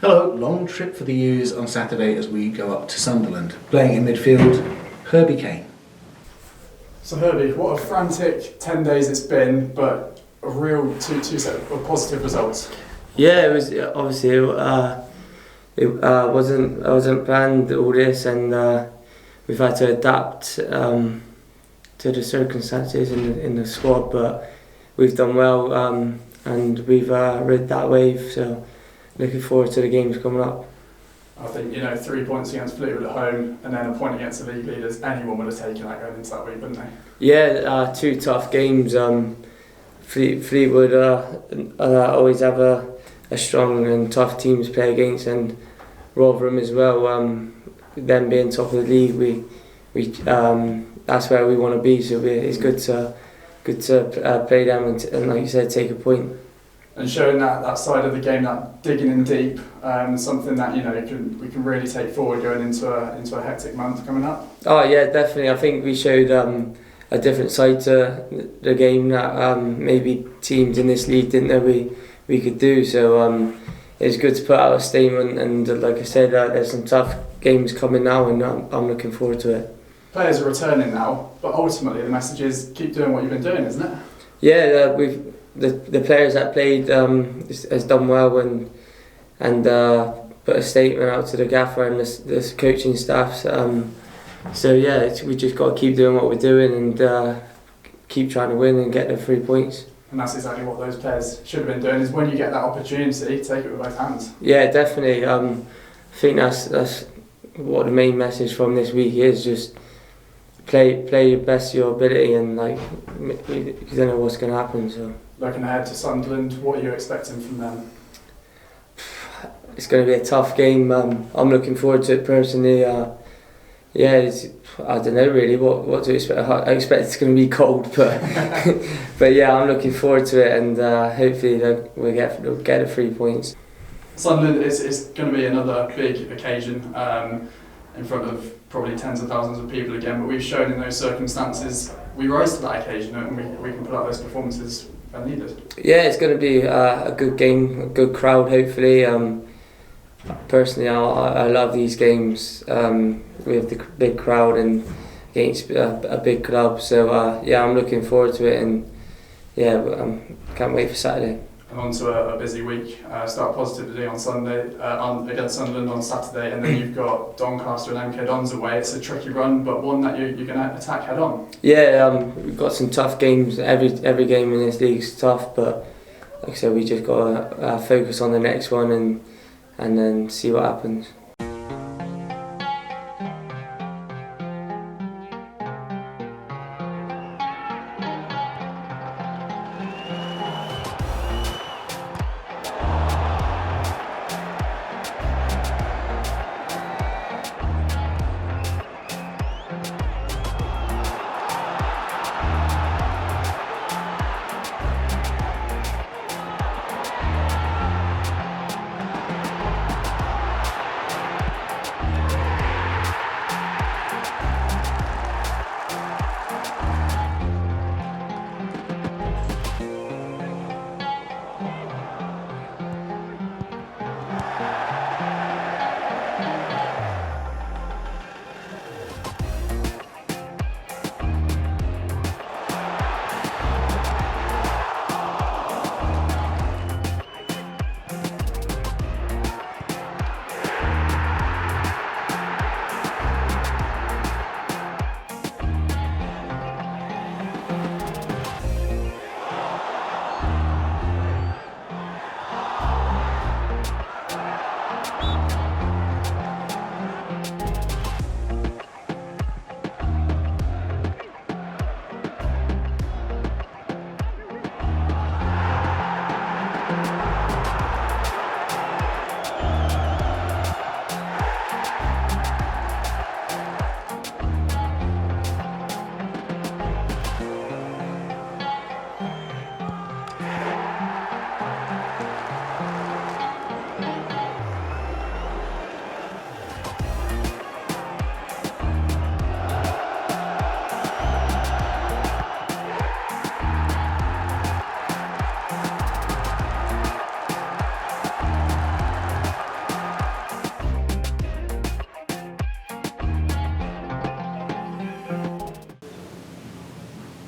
Hello, long trip for the U's on Saturday as we go up to Sunderland. Playing in midfield, Herbie Kane. So Herbie, what a frantic 10 days it's been, but a real two set of positive results. Yeah, it was obviously it wasn't planned all this, and we've had to adapt to the circumstances in the squad, but we've done well, and we've rid that wave. So looking forward to the games coming up. I think 3 points against Fleetwood at home and then a point against the league leaders. Anyone would have taken that going into that week, wouldn't they? Yeah, two tough games. Fleetwood always have a strong and tough team to play against, and Rotherham as well. Them being top of the league, we that's where we want to be. So it's good to play them and like you said, take a point. And showing that side of the game, that digging in deep, something that we can really take forward going into a hectic month coming up. Oh yeah, definitely. I think we showed a different side to the game that maybe teams in this league didn't know we could do. So it's good to put out a statement, and like I said, there's some tough games coming now, and I'm looking forward to it. Players are returning now, but ultimately the message is keep doing what you've been doing, isn't it? Yeah, the players that played has done well, and put a statement out to the gaffer and the coaching staff. So yeah, we just got to keep doing what we're doing and keep trying to win and get the 3 points. And that's exactly what those players should have been doing, is when you get that opportunity, take it with both hands. Yeah, definitely. I think that's what the main message from this week is, just play your best of your ability, and you don't know what's going to happen. So looking ahead to Sunderland, what are you expecting from them? It's going to be a tough game. I'm looking forward to it personally. I don't know really what to expect. I expect it's going to be cold, but but yeah, I'm looking forward to it, and hopefully we'll get the 3 points. Sunderland is going to be another big occasion in front of probably tens of thousands of people again, but we've shown in those circumstances we rise to that occasion, and we can put out those performances when needed. Yeah, it's going to be a good game, a good crowd hopefully. Personally, I love these games with the big crowd and against a big club. So yeah, I'm looking forward to it, and yeah, can't wait for Saturday. And on to a busy week. Start positively on Sunday against Sunderland on Saturday, and then you've got Doncaster and MK Dons away. It's a tricky run, but one that you're going to attack head on. Yeah, we've got some tough games. Every game in this league is tough, but like I said, we just got to focus on the next one and then see what happens.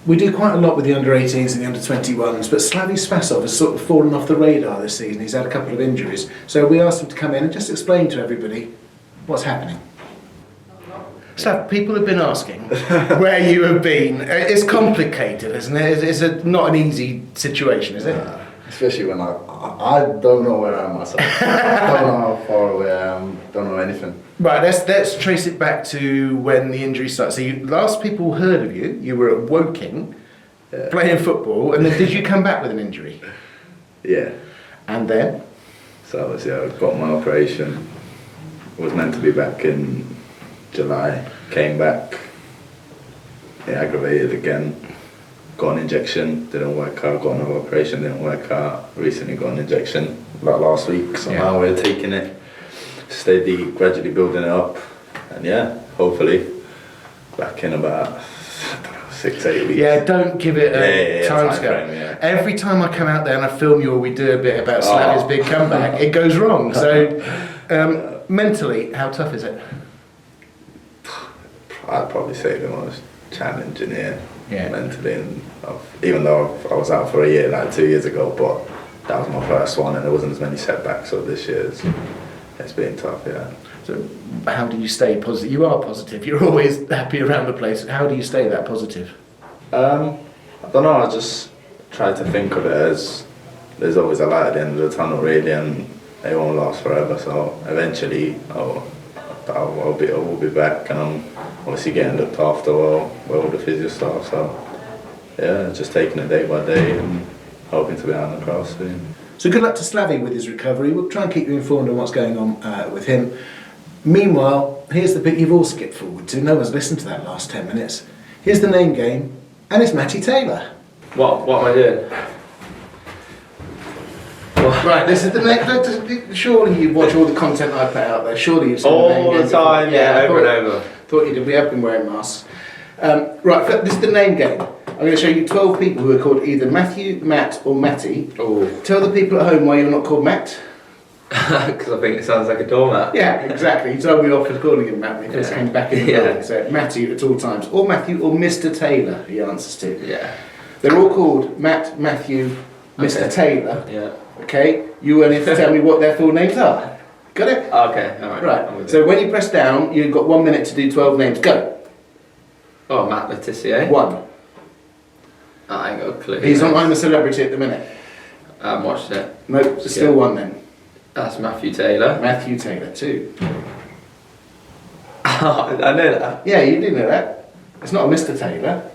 We do quite a lot with the under-18s and the under-21s, but Slavy Spasov has sort of fallen off the radar this season. He's had a couple of injuries. So we asked him to come in and just explain to everybody what's happening. Slav, people have been asking where you have been. It's complicated, isn't it? It's not an easy situation, is it? Especially when I don't know where I am myself. Don't know how far away I am. Don't know anything. Right, let's trace it back to when the injury started. So last people heard of you were at Woking, playing football, and then did you come back with an injury? Yeah. And then? So obviously I got my operation. Was meant to be back in July. Came back. It aggravated again. Got an injection. Didn't work out. Got another operation. Didn't work out. Recently got an injection like last week. So now we're taking it. Steady, gradually building it up, and hopefully back in about 6-8 weeks. Yeah, don't give it a time scale. Every time I come out there and I film you or we do a bit about Slavy's big comeback, it goes wrong. So mentally, how tough is it? I'd probably say the most challenging mentally, and even though I was out for a year, like 2 years ago, but that was my first one, and there wasn't as many setbacks of this year. It's been tough, yeah. So how do you stay positive? You are positive. You're always happy around the place. How do you stay that positive? I don't know. I just try to think of it as there's always a light at the end of the tunnel, really, and it won't last forever. So eventually, I will be back, and I'm obviously getting looked after well with the physio staff. So yeah, just taking it day by day and hoping to be out on the grass soon. So good luck to Slavy with his recovery. We'll try and keep you informed on what's going on with him. Meanwhile, here's the bit you've all skipped forward to. No one's listened to that last 10 minutes. Here's the name game, and it's Matty Taylor. What am I doing? Right, this is the next. Surely you watch all the content I put out there. Surely you've seen All the name game the time, before. over and over. Thought you did. We have been wearing masks. Right, this is the name game. I'm going to show you 12 people who are called either Matthew, Matt, or Matty. Oh. Tell the people at home why you're not called Matt. Because I think it sounds like a doormat. Yeah, exactly. You told me off for calling him Matt when he first came back in the building. So Matthew at all times, or Matthew, or Mr. Taylor. He answers to. Yeah. They're all called Matt, Matthew, Mr. Taylor. Yeah. Okay. You only have to tell me what their full names are. Got it? Okay. All right. Right. So when you press down, you've got 1 minute to do 12 names. Go. Oh, Matt Letizia. 1. I ain't got a clue. He's on I'm a Celebrity at the minute. I haven't watched it. Nope, still 1 then. That's Matthew Taylor. Matthew Taylor, 2. Oh, I know that. Yeah, you do know that. It's not a Mr. Taylor.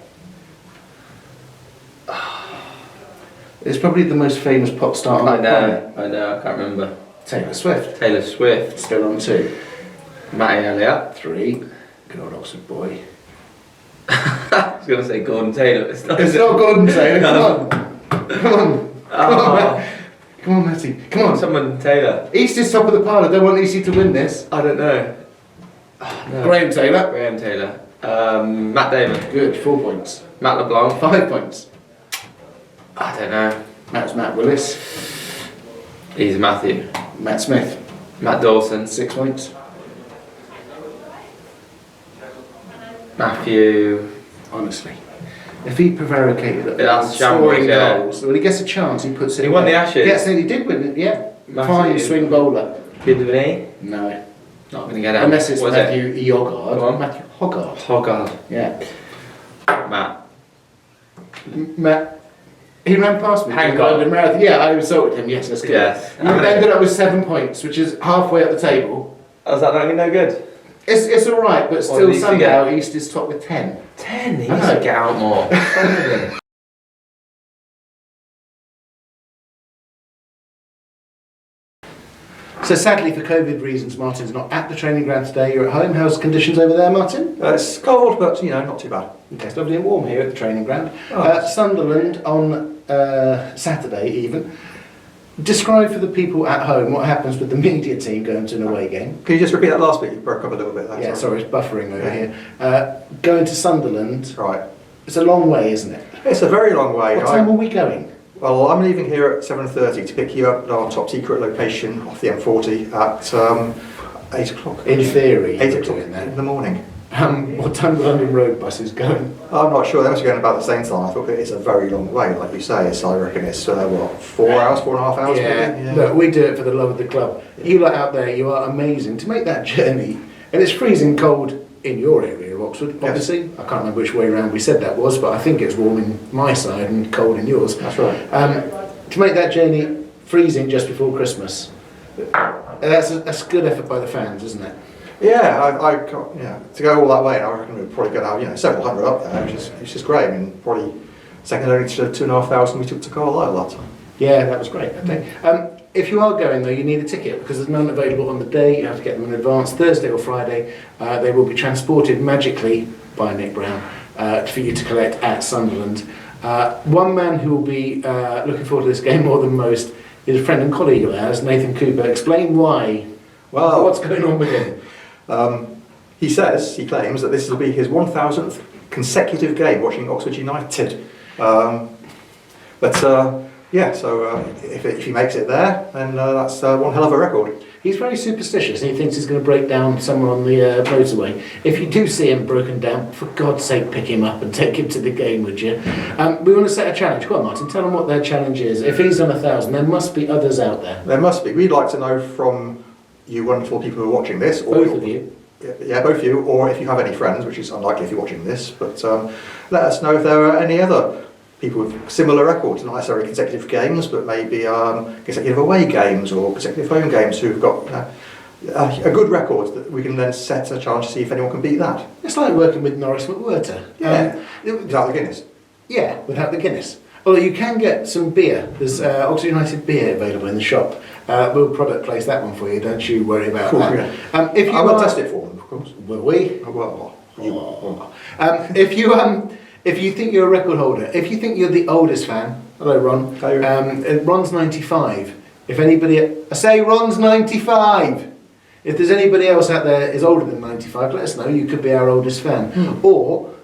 It's probably the most famous pop star on the planet. I know, I can't remember. Taylor Swift. Taylor Swift. Still on 2. Matty Elliott. 3. Good old Oxford boy. I was going to say Gordon Taylor. It's not Gordon Taylor, come on. Come on. Oh. Come on, Matty. Come on. Someone Taylor. East is top of the pile. I don't want Easty to win this. I don't know. Oh, no. Graham Taylor. Graham Taylor. Matt Damon. Good, 4 points. Matt LeBlanc. 5 points. I don't know. That's Matt Willis. He's Matthew. Matt Smith. Matt Dawson. 6 points. Matthew. Honestly. If he prevaricated at That's scoring shambolic, yeah. goals, when he gets a chance, he puts it He won away. the Ashes. Yes, he did win it, yeah. Matthew. Fine swing bowler. Bidvini. No. Not going to get out. Unless it's Was Matthew it? Iogard. Go on. Matthew Hoggard. Hoggard. Yeah. Matt. Matt. He ran past me. Hancock. in the London Marathon. Yeah, I insulted him. Yes, that's good. Yes. You ended up with 7 points, which is halfway up the table. Oh, is that not no good? It's all right, but What still did he somehow East is top with 10. 10? He I needs know. to get out more. So sadly, for COVID reasons, Martin's not at the training ground today. You're at home. How's conditions over there, Martin? It's cold, but not too bad. Okay, it's lovely and warm here at the training ground. Oh. Sunderland on Saturday even. Describe for the people at home what happens with the media team going to an away game. Can you just repeat that last bit? You broke up a little bit there. Yeah, sorry, it's buffering over here. Going to Sunderland, Right. it's a long way, isn't it? It's a very long way. What time are we going? Well, I'm leaving here at 7:30 to pick you up at our top secret location off the M40 at 8 o'clock. In theory, 8 you're o'clock doing that. in the morning. What time the London Road bus is going? I'm not sure. They must be going about the same time. I thought it's a very long way, like you say. I reckon it's 4 hours, 4.5 hours. Yeah. Maybe? Look, we do it for the love of the club. You lot out there, you are amazing. To make that journey, and it's freezing cold in your area of Oxford, obviously. Yes. I can't remember which way around we said that was, but I think it's warm in my side and cold in yours. That's right. To make that journey freezing just before Christmas, that's a good effort by the fans, isn't it? Yeah, to go all that way, I reckon we're probably going to have several hundred up there, which is great. I mean, probably second only to 2,500 we took to Carlisle that time. Yeah, that was great. Okay. If you are going though, you need a ticket because there's none available on the day. You have to get them in advance, Thursday or Friday. They will be transported magically by Nick Brown for you to collect at Sunderland. One man who will be looking forward to this game more than most is a friend and colleague of ours, Nathan Cooper. Explain why. Well, what's going on with him? He claims that this will be his 1,000th consecutive game watching Oxford United. If he makes it there, then that's one hell of a record. He's very superstitious and he thinks he's going to break down somewhere on the motorway. If you do see him broken down, for God's sake, pick him up and take him to the game, would you? We want to set a challenge. Go on, Martin, tell them what their challenge is. If he's done 1,000, there must be others out there. There must be. We'd like to know from you wonderful people who are watching this. Or both of you. Yeah, both of you, or if you have any friends, which is unlikely if you're watching this, but let us know if there are any other people with similar records, not necessarily consecutive games, but maybe consecutive away games or consecutive home games who've got a good record that we can then set a challenge to see if anyone can beat that. It's like working with Norris McWhirter. Without the Guinness. Yeah, without the Guinness. Although you can get some beer. There's Oxford United beer available in the shop. We'll product place that one for you, don't you worry about that. Yeah. If you I will test it for them, of course. Will we? Well, you will. If you think you're a record holder, if you think you're the oldest fan, hello Ron, Ron's 95. If anybody, I say Ron's 95. If there's anybody else out there is older than 95, let us know. You could be our oldest fan. Or,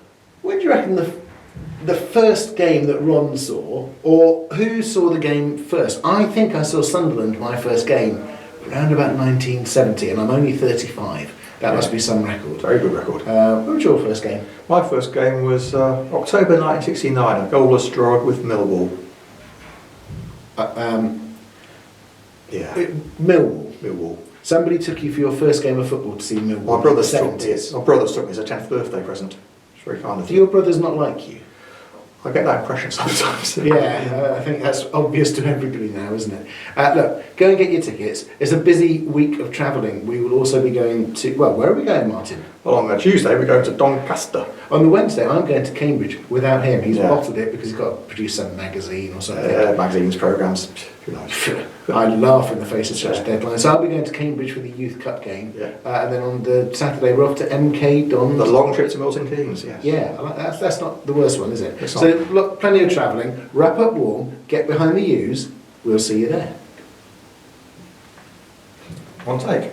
when do you reckon the first game that Ron saw, or who saw the game first? I think I saw Sunderland, my first game, around about 1970, and I'm only 35. That must be some record. Very good record. What was your first game? My first game was October 1969, a goalless draw with Millwall. Millwall. Somebody took you for your first game of football to see Millwall. My brother took me as a 10th birthday present. It's very kind of Do your brothers not like you? I get that impression sometimes. I think that's obvious to everybody now, isn't it? Look, go and get your tickets. It's a busy week of travelling. We will also be going to, well, where are we going, Martin? Well, on the Tuesday we're going to Doncaster. On the Wednesday I'm going to Cambridge without him. He's bottled it because he's got to produce some magazine or something. Magazines, programmes, who knows. I laugh in the face of such deadlines. So I'll be going to Cambridge for the Youth Cup game. And then on the Saturday we're off to MK Dons. The long trip to Milton Keynes, yes. Yeah, I like that. That's not the worst one, is it? So look, plenty of travelling. Wrap up warm, get behind the U's. We'll see you there. One take.